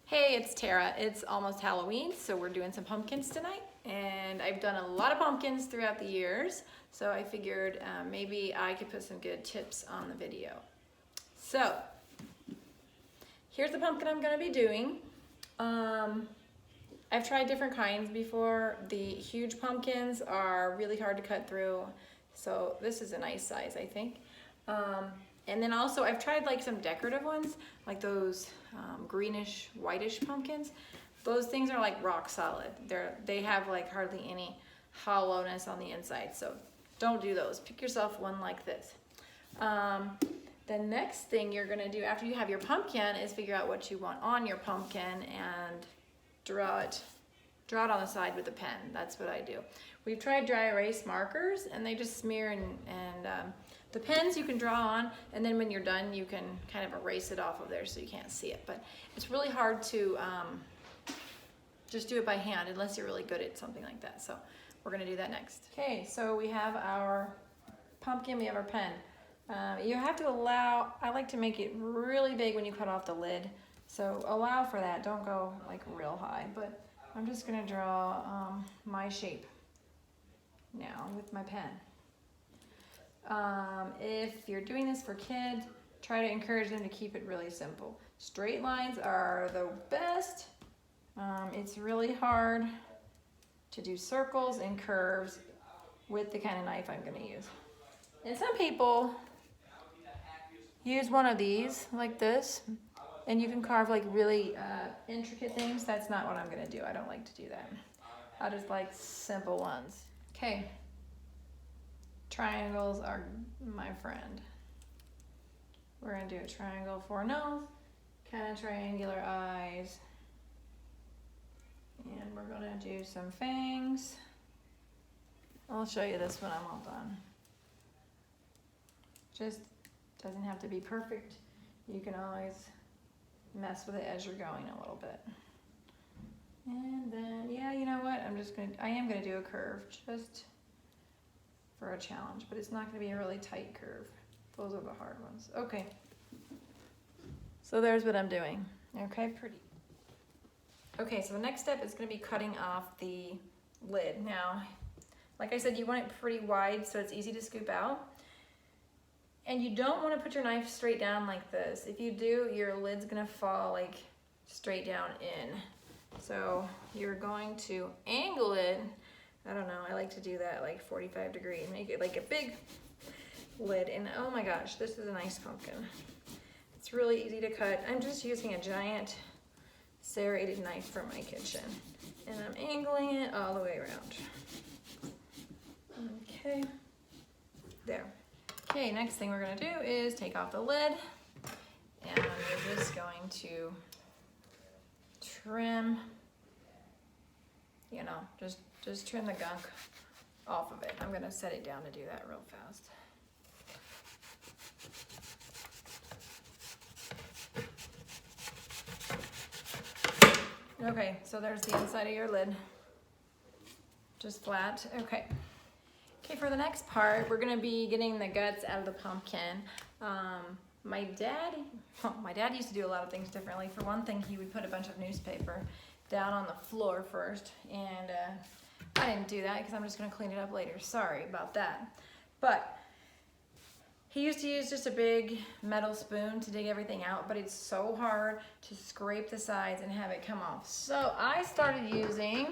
Hey, it's Tara. It's almost Halloween, so we're doing some pumpkins tonight. And I've done a lot of pumpkins throughout the years, so I figured maybe I could put some good tips on the video. So, here's the pumpkin I'm gonna be doing. I've tried different kinds before. The huge pumpkins are really hard to cut through, so this is a nice size, I think. And then also I've tried like some decorative ones, like those greenish, whitish pumpkins. Those things are like rock solid. They have like hardly any hollowness on the inside, so don't do those. Pick yourself one like this. The next thing you're gonna do after you have your pumpkin is figure out what you want on your pumpkin and draw it on the side with a pen. That's what I do. We've tried dry erase markers and they just smear and the pens you can draw on, and then when you're done you can kind of erase it off of there so you can't see it. But it's really hard to just do it by hand unless you're really good at something like that. So we're gonna do that next. Okay, so we have our pumpkin, we have our pen. You have to allow, I like to make it really big when you cut off the lid. So allow for that, don't go like real high, but I'm just gonna draw my shape now with my pen. If you're doing this for kids, try to encourage them to keep it really simple. Straight lines are the best. It's really hard to do circles and curves with the kind of knife I'm gonna use. And some people use one of these like this, and you can carve like really intricate things. That's not what I'm gonna do. I don't like to do that. I just like simple ones. Okay. Triangles are my friend. We're gonna do a triangle for a nose, kind of triangular eyes. And we're gonna do some fangs. I'll show you this when I'm all done. Just doesn't have to be perfect. You can always mess with it as you're going a little bit. And then, yeah, you know what? I am gonna do a curve just for a challenge, but it's not gonna be a really tight curve. Those are the hard ones. Okay. So there's what I'm doing. Okay, pretty. Okay, so the next step is gonna be cutting off the lid. Now, like I said, you want it pretty wide so it's easy to scoop out. And you don't want to put your knife straight down like this. If you do, your lid's gonna fall like straight down in. So you're going to angle it. I don't know, I like to do that like 45 degrees. Make it like a big lid. And oh my gosh, this is a nice pumpkin. It's really easy to cut. I'm just using a giant serrated knife from my kitchen. And I'm angling it all the way around. Okay, there. Okay, next thing we're gonna do is take off the lid, and we're just going to trim, you know, just trim the gunk off of it. I'm gonna set it down to do that real fast. Okay, so there's the inside of your lid, just flat. Okay. Okay, for the next part, we're gonna be getting the guts out of the pumpkin. My dad used to do a lot of things differently. For one thing, he would put a bunch of newspaper down on the floor first, and I didn't do that because I'm just gonna clean it up later. Sorry about that. But he used to use just a big metal spoon to dig everything out, but it's so hard to scrape the sides and have it come off. So I started using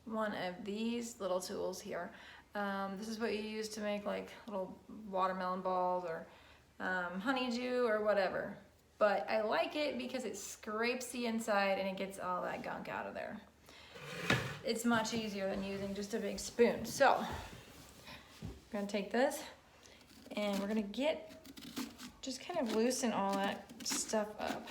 one of these little tools here. This is what you use to make like little watermelon balls or honeydew or whatever. But I like it because it scrapes the inside and it gets all that gunk out of there. It's much easier than using just a big spoon. So I'm gonna take this and we're gonna just kind of loosen all that stuff up.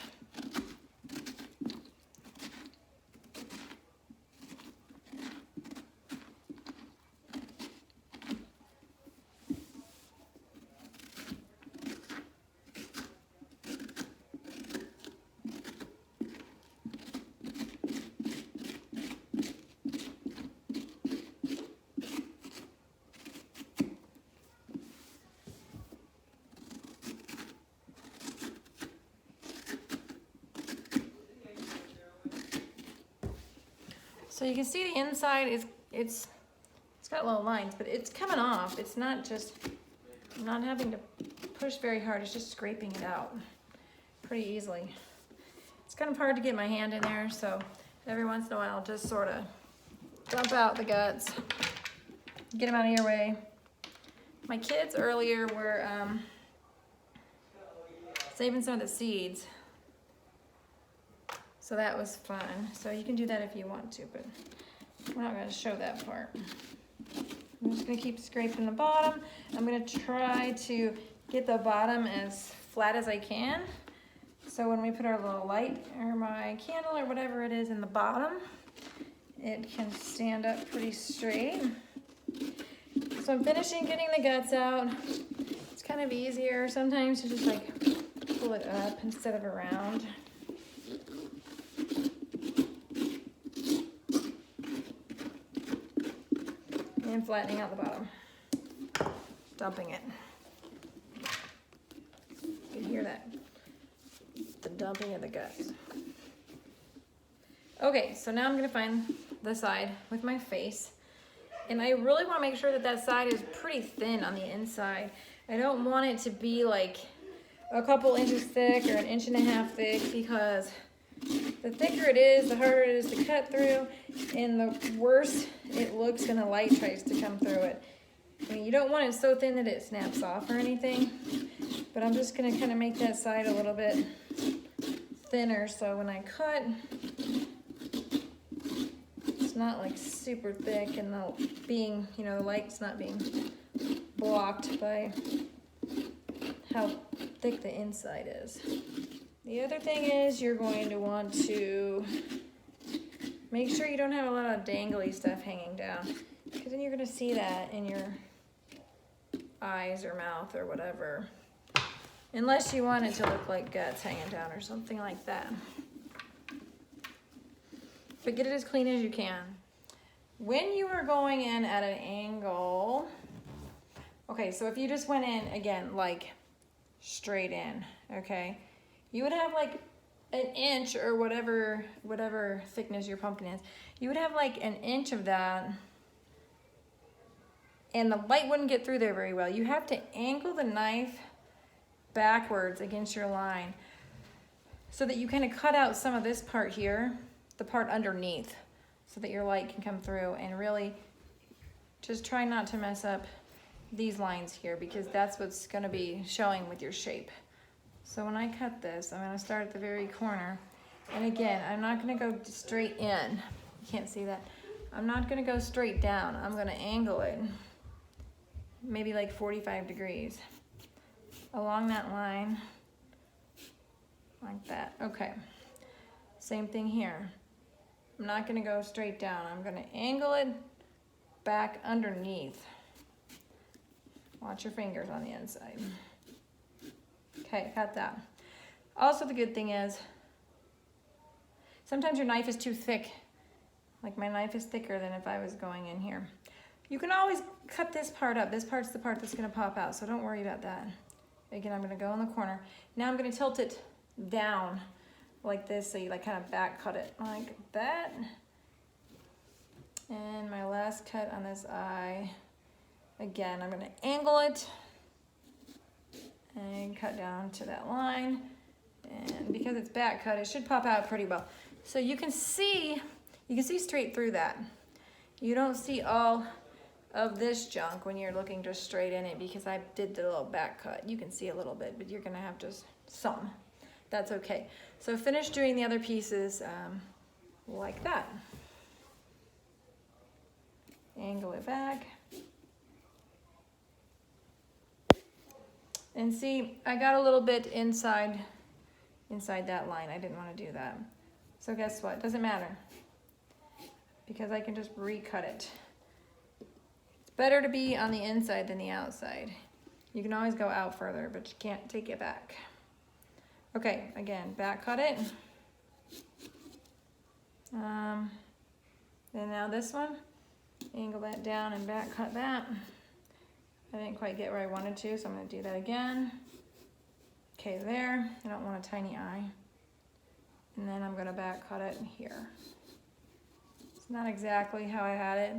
So you can see the inside is, it's got little lines, but it's coming off. It's not just, I'm not having to push very hard. It's just scraping it out pretty easily. It's kind of hard to get my hand in there, so every once in a while I'll just sort of dump out the guts, get them out of your way. My kids earlier were saving some of the seeds, so that was fun. So you can do that if you want to, but we're not going to show that part. I'm just going to keep scraping the bottom. I'm going to try to get the bottom as flat as I can, so when we put our little light or my candle or whatever it is in the bottom, it can stand up pretty straight. So I'm finishing getting the guts out. It's kind of easier sometimes to just like pull it up instead of around. And flattening out the bottom. Dumping it. You can hear that. The dumping of the guts. Okay, so now I'm gonna find the side with my face. And I really wanna make sure that that side is pretty thin on the inside. I don't want it to be like a couple inches thick or 1.5 inches thick, because the thicker it is, the harder it is to cut through, and the worse it looks when the light tries to come through it. I mean, you don't want it so thin that it snaps off or anything, but I'm just gonna kind of make that side a little bit thinner, so when I cut, it's not like super thick, and the being, you know, the light's not being blocked by how thick the inside is. The other thing is you're going to want to make sure you don't have a lot of dangly stuff hanging down, because then you're gonna see that in your eyes or mouth or whatever. Unless you want it to look like guts hanging down or something like that. But get it as clean as you can. When you are going in at an angle, okay, so if you just went in, again, like straight in, okay, you would have like 1 inch or whatever thickness your pumpkin is. You would have like 1 inch of that, and the light wouldn't get through there very well. You have to angle the knife backwards against your line so that you kind of cut out some of this part here, the part underneath, so that your light can come through, and really just try not to mess up these lines here, because that's what's going to be showing with your shape. So when I cut this, I'm going to start at the very corner, and again, I'm not going to go straight in. You can't see that. I'm not going to go straight down. I'm going to angle it maybe like 45 degrees along that line, like that. Okay, same thing here. I'm not going to go straight down. I'm going to angle it back underneath. Watch your fingers on the inside. Okay, got that. Also, the good thing is sometimes your knife is too thick. Like my knife is thicker than if I was going in here. You can always cut this part up. This part's the part that's going to pop out, so don't worry about that. Again, I'm going to go in the corner. Now I'm going to tilt it down like this, so you like kind of back cut it like that. And my last cut on this eye, again, I'm going to angle it and cut down to that line. And because it's back cut, it should pop out pretty well. So you can see straight through that. You don't see all of this junk when you're looking just straight in it, because I did the little back cut. You can see a little bit, but you're gonna have just some. That's okay. So finish doing the other pieces like that. Angle it back. And see, I got a little bit inside that line. I didn't want to do that. So guess what? Doesn't matter, because I can just recut it. It's better to be on the inside than the outside. You can always go out further, but you can't take it back. Okay, again, back cut it. And now this one, angle that down and back cut that. I didn't quite get where I wanted to, so I'm going to do that again. Okay, there. I don't want a tiny eye. And then I'm going to back cut it here. It's not exactly how I had it,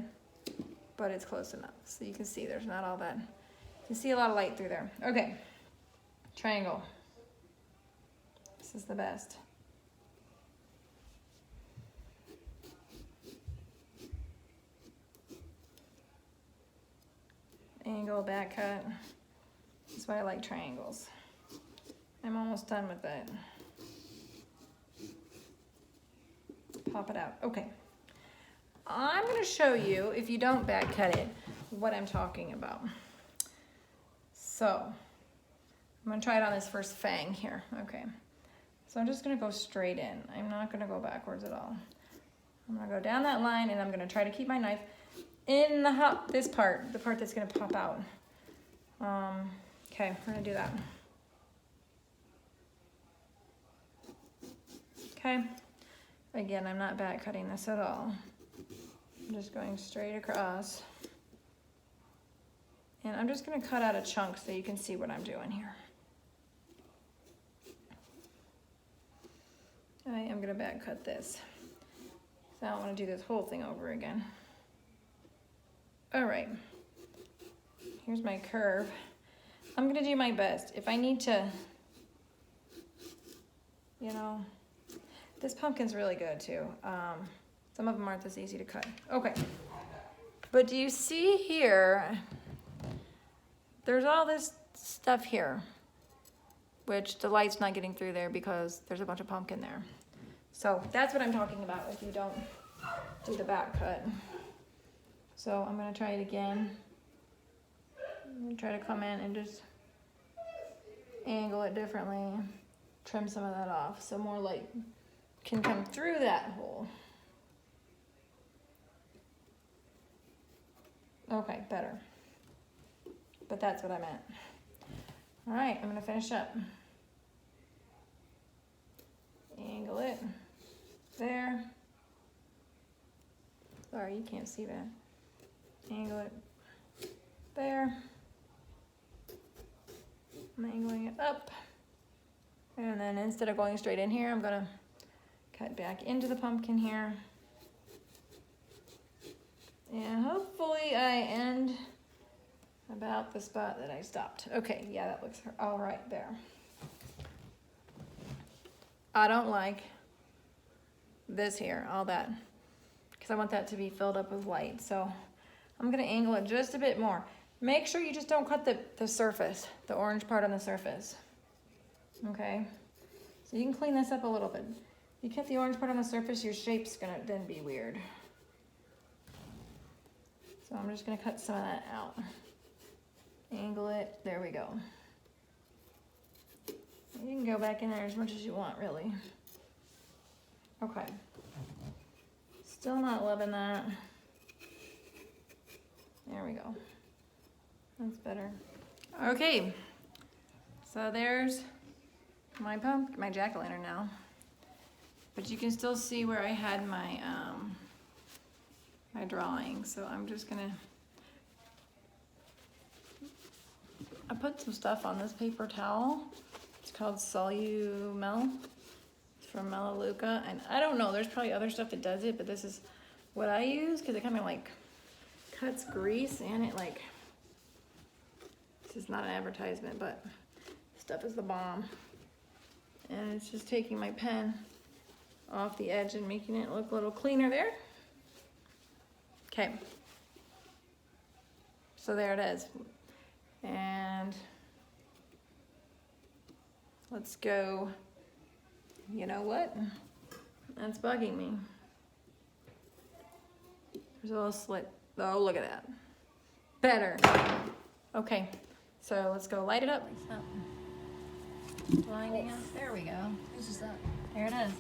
but it's close enough. So you can see there's not all that. You can see a lot of light through there. Okay, triangle. This is the best. Angle, back cut. That's why I like triangles. I'm almost done with it. Pop it out. Okay. I'm going to show you, if you don't back cut it, what I'm talking about. So, I'm going to try it on this first fang here. Okay. So I'm just going to go straight in. I'm not going to go backwards at all. I'm going to go down that line, and I'm going to try to keep my knife in this part, the part that's going to pop out. Okay, we're going to do that. Okay. Again, I'm not back cutting this at all. I'm just going straight across. And I'm just going to cut out a chunk so you can see what I'm doing here. I am going to back cut this. So I don't want to do this whole thing over again. All right. Here's my curve. I'm going to do my best. If I need to, you know, this pumpkin's really good too. Some of them aren't this easy to cut. Okay. But do you see here, there's all this stuff here, which the light's not getting through there because there's a bunch of pumpkin there. So that's what I'm talking about if you don't do the back cut. So I'm gonna try it again. I'm gonna try to come in and just angle it differently, trim some of that off so more light can come through that hole. Okay, better. But that's what I meant. All right, I'm gonna finish up. Angle it there. Sorry, you can't see that. Angle it there. I'm angling it up. And then instead of going straight in here, I'm gonna cut back into the pumpkin here. And hopefully I end about the spot that I stopped. Okay, yeah, that looks all right there. I don't like this here, all that, because I want that to be filled up with light. So I'm gonna angle it just a bit more. Make sure you just don't cut the surface, the orange part on the surface. Okay, so you can clean this up a little bit. If you cut the orange part on the surface, your shape's gonna then be weird. So I'm just gonna cut some of that out. Angle it, there we go. You can go back in there as much as you want, really. Okay. Still not loving that. There we go. That's better. Okay. So there's my jack-o'-lantern now. But you can still see where I had my my drawing. So I'm just gonna, I put some stuff on this paper towel. It's called Solumel. It's from Melaleuca, and I don't know, there's probably other stuff that does it, but this is what I use because it kind of like cuts grease and it like, this is not an advertisement, but stuff is the bomb. And it's just taking my pen off the edge and making it look a little cleaner there. Okay, so there it is. And let's go, you know what? That's bugging me. There's a little slit. Oh, look at that. Better. Okay, so let's go light it up. Blinding us. There we go. This is that. There it is.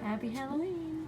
Happy Halloween.